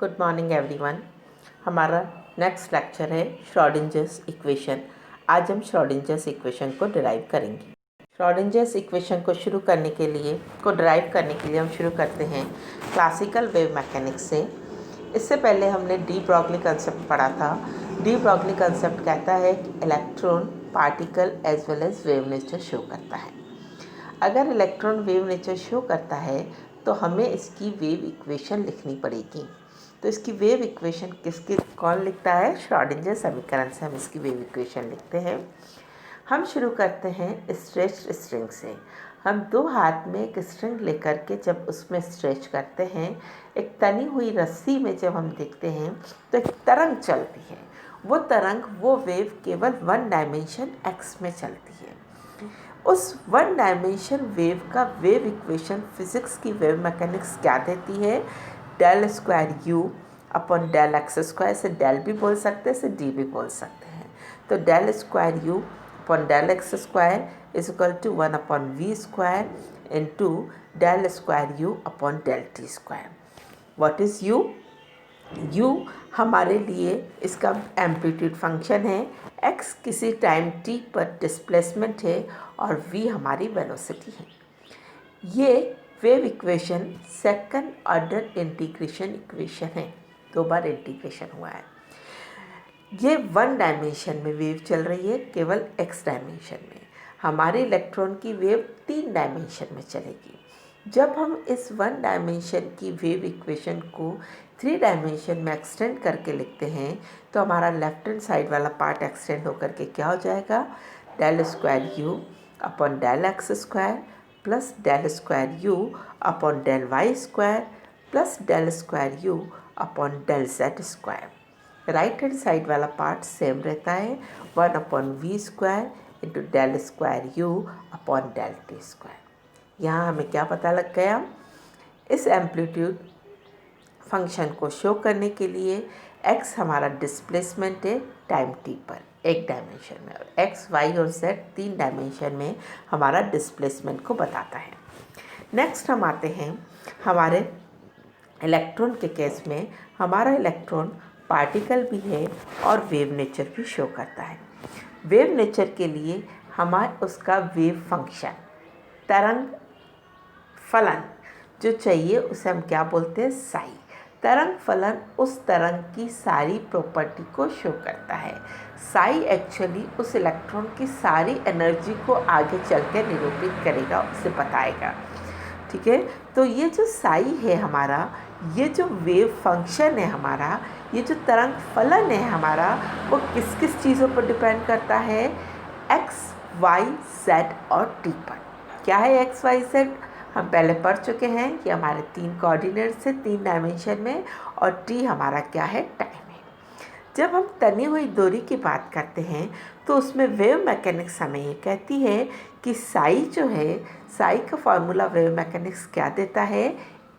Good morning everyone. हमारा next lecture है श्रोडिंजर्स equation. आज हम श्रोडिंजर्स इक्वेशन को डिराइव करेंगे। श्रोडिंजर्स इक्वेशन को डिराइव करने के लिए हम शुरू करते हैं क्लासिकल वेव मैकेनिक्स से। इससे पहले हमने डी ब्रॉगली कंसेप्ट पढ़ा था। डी ब्रॉगली कंसेप्ट कहता है कि electron particle as well as wave nature show करता है। अगर इलेक्ट्रॉन वेव नेचर शो करता है तो हमें इसकी वेव इक्वेशन लिखनी पड़ेगी। तो इसकी वेव इक्वेशन कौन लिखता है? श्रोडिंजर समीकरण से हम इसकी वेव इक्वेशन लिखते हैं। हम शुरू करते हैं स्ट्रेच्ड स्ट्रिंग से। हम दो हाथ में एक स्ट्रिंग लेकर के जब उसमें स्ट्रेच करते हैं, एक तनी हुई रस्सी में जब हम देखते हैं तो एक तरंग चलती है। वो वेव केवल वन डायमेंशन एक्स में चलती है। उस वन डायमेंशन वेव का वेव इक्वेशन फिजिक्स की वेव मैकेनिक्स क्या देती है? Del square you upon del x square, से डेल भी बोल सकते हैं, से डी भी बोल सकते हैं। तो del square you upon del x square is equal to 1 upon we square into del square you upon del T square. What is U? U हमारे लिए इसका एम्पलीट्यूड फंक्शन है, एक्स किसी टाइम टी पर डिस्प्लेसमेंट है और V हमारी velocity है। ये wave equation second order integration equation है, दो बार इंटीग्रेशन हुआ है। ये वन डायमेंशन में वेव चल रही है, केवल एक्स डायमेंशन में। हमारे इलेक्ट्रॉन की वेव 3 डायमेंशन में चलेगी। जब हम इस वन डायमेंशन की वेव इक्वेशन को 3 डायमेंशन में एक्सटेंड करके लिखते हैं तो हमारा लेफ्ट हैंड साइड वाला पार्ट एक्सटेंड होकर के क्या हो जाएगा? Del square you upon del x square plus del square you upon del y square plus del square you upon del z square. Right hand side वाला part same रहता है, 1 upon we square into del square you upon del T square. यहाँ हमें क्या पता लग गया? इस एम्पलीट्यूड फंक्शन को शो करने के लिए x हमारा डिस्प्लेसमेंट है टाइम t पर, एक डायमेंशन में, और x, y और z 3 डायमेंशन में हमारा डिस्प्लेसमेंट को बताता है। नेक्स्ट हम आते हैं हमारे इलेक्ट्रॉन के केस में। हमारा इलेक्ट्रॉन पार्टिकल भी है और वेव नेचर भी शो करता है। वेव नेचर के लिए हमारे उसका वेव फंक्शन, तरंग फलन जो चाहिए उसे हम क्या बोलते हैं? साई। तरंग फलन उस तरंग की सारी प्रॉपर्टी को शो करता है। साई एक्चुअली उस इलेक्ट्रॉन की सारी एनर्जी को आगे चल के निरूपित करेगा, उसे बताएगा। ठीक है, तो ये जो साई है हमारा, ये जो वेव फंक्शन है हमारा, ये जो तरंग फलन है हमारा, वो किस किस चीज़ों पर डिपेंड करता है? एक्स, वाई, जेड और टी पर। क्या है एक्स, वाई, जेड? हम पहले पढ़ चुके हैं कि हमारे 3 कोऑर्डिनेट्स है 3 डायमेंशन में, और टी हमारा क्या है? टाइम है। जब हम तनी हुई दूरी की बात करते हैं तो उसमें वेव मैकेनिक्स हमें ये कहती है कि साई जो है, साई का फॉर्मूला वेव मैकेनिक्स क्या देता है?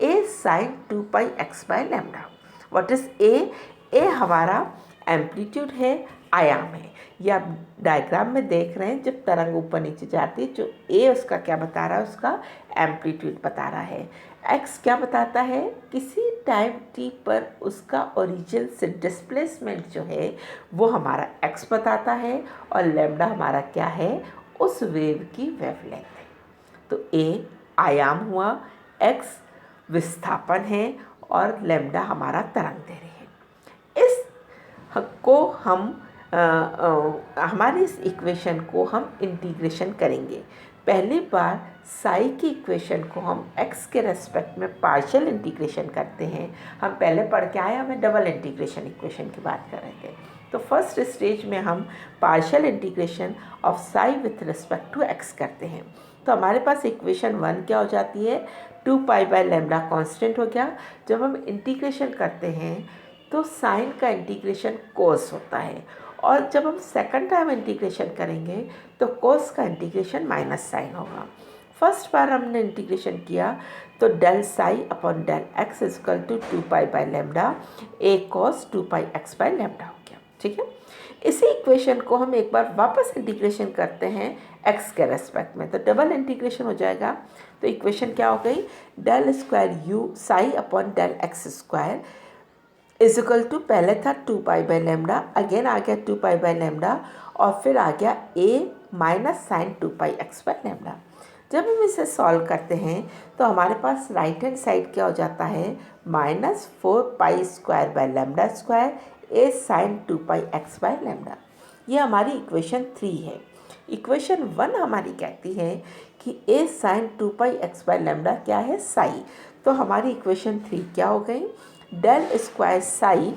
A sine 2 pi x by lambda. What is A? A हमारा एम्पलीट्यूड है, आयाम है। ये आप डायग्राम में देख रहे हैं, जब तरंग ऊपर नीचे जाती है, जो ए उसका क्या बता रहा है? उसका एम्पलीट्यूड बता रहा है। एक्स क्या बताता है? किसी टाइम टी पर उसका ओरिजिन से डिस्प्लेसमेंट जो है वो हमारा एक्स बताता है, और लैम्डा हमारा क्या है? उस वेव की वेवलेंथ है। तो ए आयाम हुआ, एक्स विस्थापन है, और लैम्डा हमारा तरंग दे रही है। इस को हम हमारी इस इक्वेशन को हम इंटीग्रेशन करेंगे। पहली बार साई की इक्वेशन को हम x के रेस्पेक्ट में पार्शियल इंटीग्रेशन करते हैं। हम पहले पढ़ के आए, हमें डबल इंटीग्रेशन इक्वेशन की बात कर रहे थे। तो फर्स्ट स्टेज में हम partial integration of psi with respect to x करते हैं। तो हमारे पास इक्वेशन 1 क्या हो जाती है? 2 पाई बाय लैम्डा कॉन्स्टेंट हो गया। जब हम इंटीग्रेशन करते हैं तो साइन का इंटीग्रेशन कोस होता है, और जब हम सेकंड टाइम इंटीग्रेशन करेंगे तो कोस का इंटीग्रेशन माइनस साइन होगा। फर्स्ट बार हमने इंटीग्रेशन किया तो del psi upon del x equal to 2 pi by lambda A cos 2 pi x by lambda हो गया। ठीक है, इसी इक्वेशन को हम एक बार वापस इंटीग्रेशन करते हैं एक्स के रेस्पेक्ट में, तो डबल इंटीग्रेशन हो जाएगा। तो इक्वेशन क्या हो गई? Del square u psi upon del x square is equal to पहले था 2π/λ, अगेन आ गया 2π/λ और फिर आ गया a माइनस साइन 2πx/λ। जब हम इसे सॉल्व करते हैं तो हमारे पास राइट हैंड साइड क्या हो जाता है, -4π² a साइन 2πx/λ। ये हमारी इक्वेशन 3 है। इक्वेशन 1 हमारी कहती है कि a साइन 2πx/λ क्या है, साई। तो हमारी इक्वेशन 3 क्या हो गई, del square psi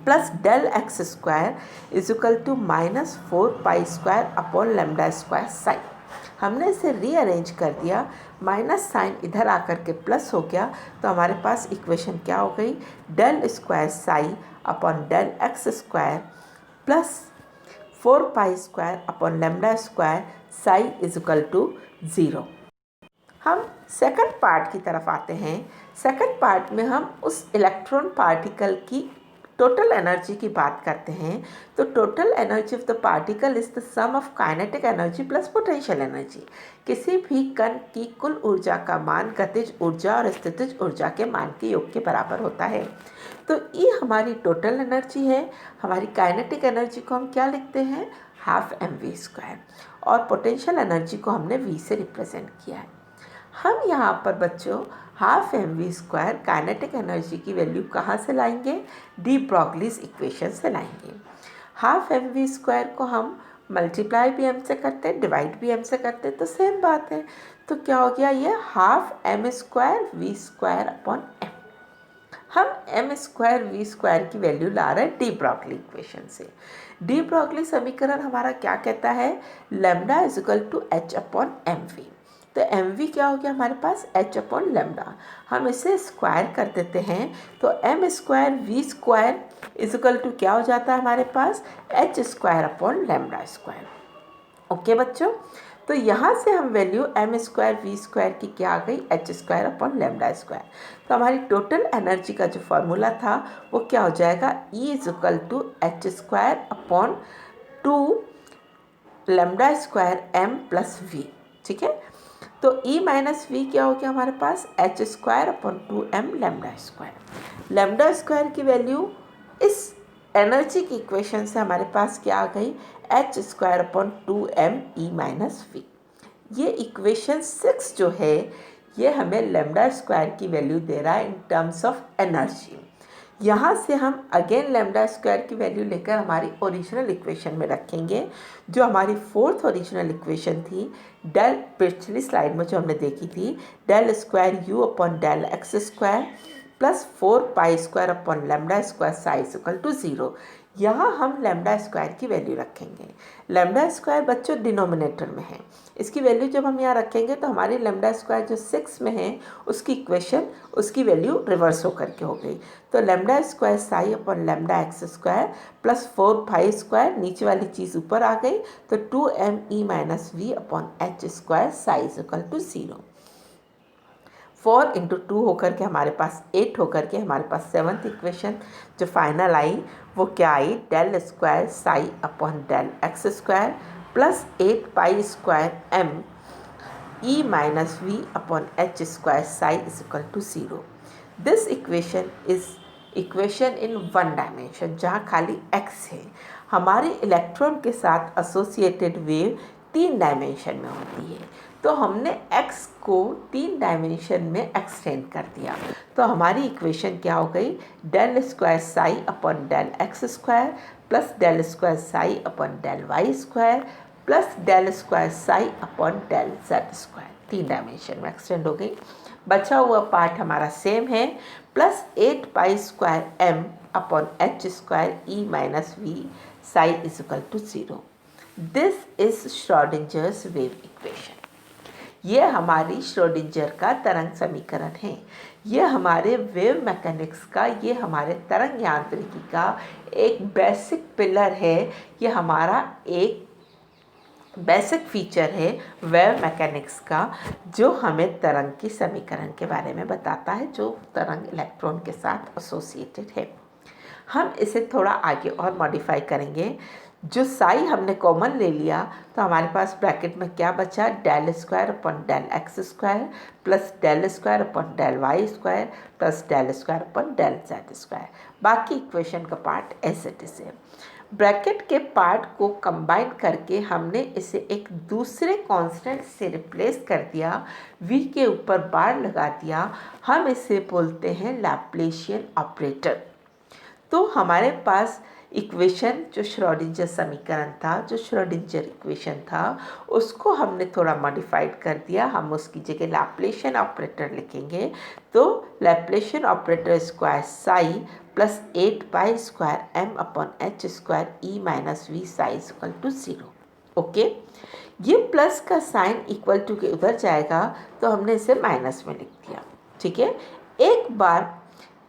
plus del x square is equal to -4π² psi. हमने इसे रीअरेंज कर दिया, माइनस साइन इधर आकर के प्लस हो गया, तो हमारे पास इक्वेशन क्या हो गई, del square psi upon del x square plus 4π² psi is equal to 0। हम सेकंड पार्ट की तरफ आते हैं। सेकंड पार्ट में हम उस इलेक्ट्रॉन पार्टिकल की टोटल एनर्जी की बात करते हैं। तो total energy of the particle is the sum of kinetic energy plus potential energy. किसी भी कण की कुल ऊर्जा का मान गतिज ऊर्जा और स्थितिज ऊर्जा के मान के योग के बराबर होता है। तो ये हमारी टोटल एनर्जी है। हमारी काइनेटिक एनर्जी को हम क्या लिखते हैं, ½ mv², और पोटेंशियल एनर्जी को हमने v से रिप्रेजेंट किया है। हम यहाँ पर बच्चों ½ mv² काइनेटिक एनर्जी की वैल्यू कहाँ से लाएंगे, डी ब्रॉगलीज इक्वेशन से लाएंगे। ½ mv² को हम मल्टीप्लाई भी m से करते हैं, डिवाइड भी m से करते हैं, तो सेम बात है। तो क्या हो गया, ये ½ m²v²/m। हम m²v² की वैल्यू ला रहे हैं डी ब्रॉगली इक्वेशन से। डी ब्रॉगली समीकरण हमारा क्या कहता है, lambda is equal to h/mv। तो mv क्या हो गया हमारे पास, h/λ। हम इसे स्क्वायर कर देते हैं तो m²v² इज इक्वल टू क्या हो जाता है हमारे पास, h²/λ²। ओके बच्चों, तो यहाँ से हम वैल्यू m²v² की क्या आ गई, h²/λ²। तो हमारी टोटल एनर्जी का जो फॉर्मूला था वो क्या हो जाएगा, E is equal to h²/2λ²m + v। ठीक है, तो E माइनस v क्या हो गया हमारे पास, h²/2m λ²। की वैल्यू इस एनर्जी की इक्वेशन से हमारे पास क्या आ गई, h²/2m E माइनस v। ये इक्वेशन 6 जो है ये हमें λ² की वैल्यू दे रहा है इन टर्म्स ऑफ एनर्जी। यहाँ से हम अगेन λ² की वैल्यू लेकर हमारी ओरिजिनल इक्वेशन में रखेंगे, जो हमारी फोर्थ ओरिजिनल इक्वेशन थी, डेल पिछली स्लाइड में जो हमने देखी थी, del²u/del x² plus 4π² psi is equal to 0। यहाँ हम λ² की वैल्यू रखेंगे। λ² बच्चों डिनोमिनेटर में है, इसकी वैल्यू जब हम यहाँ रखेंगे तो हमारी λ² जो 6 में है उसकी इक्वेशन, उसकी वैल्यू रिवर्स होकर के हो गई। तो λ² साई/λx² प्लस 4π², नीचे वाली चीज़ ऊपर आ गई, तो 2m E minus v/h² psi is equal to 0। 4 × 2 होकर के हमारे पास 8 होकर के हमारे पास 7th इक्वेशन जो फाइनल आई वो क्या आई, del² साई/del x² plus 8π² E minus v/h² psi is equal to 0। This equation is equation in 1 dimension, जहाँ खाली x है। हमारे इलेक्ट्रॉन के साथ एसोसिएटेड वेव 3 डायमेंशन में होती है, तो हमने x को 3 डायमेंशन में एक्सटेंड कर दिया। तो हमारी इक्वेशन क्या हो गई, del² साई/del x² प्लस del² साई/del y² प्लस del² साई/del z², 3 डायमेंशन में एक्सटेंड हो गई। बचा हुआ पार्ट हमारा सेम है, plus 8π²m/h² E minus v psi is equal to 0। This is Schrodinger's wave equation. ये हमारी श्रोडिंजर का तरंग समीकरण है। ये हमारे वेव मैकेनिक्स का, ये हमारे तरंग यांत्रिकी का एक बेसिक पिलर है। ये हमारा एक बेसिक फीचर है वेव मैकेनिक्स का, जो हमें तरंग की समीकरण के बारे में बताता है, जो तरंग इलेक्ट्रॉन के साथ एसोसिएटेड है। हम इसे थोड़ा आगे और मॉडिफाई करेंगे। जो साई हमने कॉमन ले लिया तो हमारे पास ब्रैकेट में क्या बचा, del square upon del x square plus del square upon del y square plus del square upon del z square. बाकी इक्वेशन का पार्ट ऐसे तैसे। ब्रैकेट के पार्ट को कंबाइन करके हमने इसे एक दूसरे कांस्टेंट से रिप्लेस कर दिया, v के ऊपर बार लगा दिया। हम इसे बोलते हैं लैप्लेशियन ऑपरेटर। तो हमारे पास इक्वेशन जो श्रोडिंजर समीकरण था, जो श्रोडिंजर इक्वेशन था, उसको हमने थोड़ा मॉडिफाइड कर दिया। हम उसकी जगह लैप्लेशियन ऑपरेटर लिखेंगे। तो Laplacian operator square psi plus 8 pi square M upon H square E minus we psi equal to 0। Okay, ये प्लस का साइन इक्वल टू के उधर जाएगा तो हमने इसे माइनस में लिख दिया। ठीक है, एक बार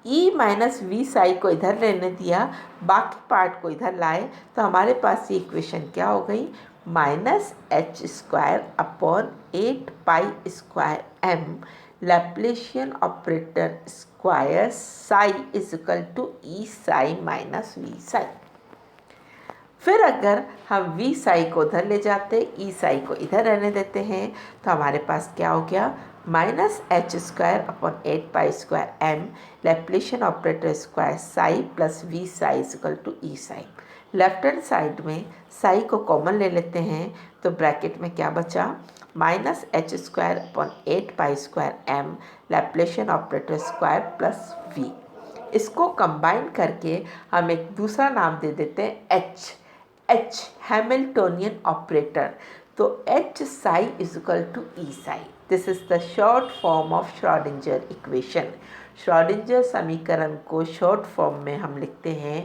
ई माइनस वी साई को इधर लेने दिया, बाकी पार्ट को इधर लाए तो हमारे पास ये इक्वेशन क्या हो गई, minus H square upon 8 pi square M Laplacian operator square psi is equal to E psi minus we psi. फिर अगर हम वी साई को उधर ले जाते, ई साई को इधर रहने देते हैं तो हमारे पास क्या हो गया, minus H square upon 8 pi square M Laplacian operator square psi plus V psi equal to E psi. Left hand side में साई को कॉमन ले लेते हैं तो ब्रैकेट में क्या बचा, minus H square upon 8 pi square M Laplacian operator square plus V. इसको कंबाइन करके हम एक दूसरा नाम दे देते हैं एच हैमिल्टोनियन ऑपरेटर। तो H psi is equal to E psi. This is the short form of Schrodinger equation. Schrodinger समीकरण को शॉर्ट फॉर्म में हम लिखते हैं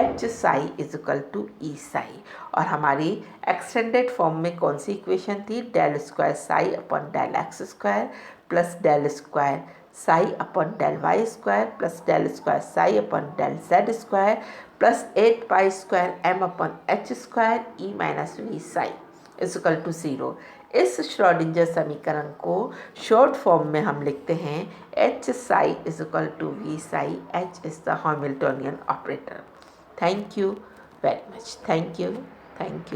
H psi is equal to E psi. और हमारी एक्सटेंडेड फॉर्म में कौन सी इक्वेशन थी, del square psi upon del x square plus del square psi upon del y square plus del square psi upon del z square plus 8 pi square M upon H square E minus we psi is equal to 0। इस Schrödinger समीकरण को short form में हम लिखते हैं H psi is equal to v psi. H is the Hamiltonian operator. Thank you very much. Thank you.